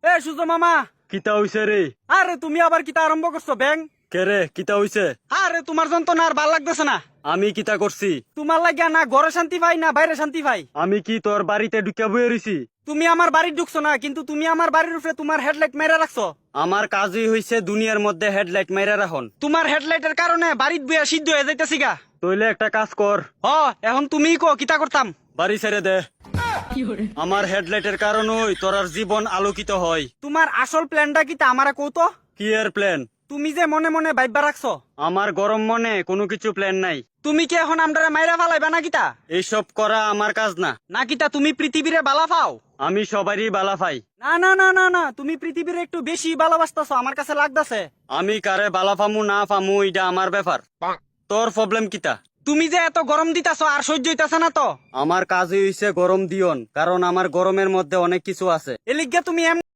এ সুজো মামা, কিতা হইছে রে? আরে তুমি আবার কিতা আরম্ভ করছো ব্যাং? কে রে, কিতা হইছে? আরে তোমার যন্ত্রণা আর ভাল লাগতেছে না। আমি কিতা করছি? তোমার লাগিয়া না ঘরে শান্তি পাই না বাইরে শান্তি পাই। আমি কি তোর বাড়িতে ঢুকে বয়ে রইছি? তুমি আমার বাড়ি ঢুকছো না, কিন্তু তুমি আমার বাড়ির উপরে তোমার হেডলাইট মেরে রাখছো। আমার কাজই হইছে দুনিয়ার মধ্যে হেডলাইট মাইরা রাখন। তোমার হেডলাইটের কারণে বাড়ির বইয়া সিদ্ধ হয়ে যাইতেছি গা। তইলে একটা কাজ কর, এখন তুমিই কো কিতা করতাম। বাড়ি ছেড়ে দে। আমার হেডলাইটের কারণেই তোর আর জীবন আলোকিত হয়। তোমার আসল প্ল্যানটা কিতা আমারে কৌতো। কি এর প্ল্যান? তুমি যে মনে মনে ভাইবা রাখছো। আমার গরম মনে কোনো কিছু প্ল্যান নাই। তুমি কি এখন আমরারে মাইরা ফালাইবা না কিতা? এইসব করা আমার কাজ না। না কিতা তুমি পৃথিবীরে বালা পাও? আমি সবারই বালা পাই। না না না না না, তুমি পৃথিবীর একটু বেশি ভালোবাসতেছো আমার কাছে লাগতাছে। আমি কারে বালা পামু না পামু এটা আমার ব্যাপার। তোর প্রবলেম কিতা? তুমি যে এত গরম দিতাছো আর সহ্য হইতাছে না তো। আমার কাজই হইছে গরম দিয়ন, কারণ আমার গরমের মধ্যে অনেক কিছু আছে। এলিগা তুমি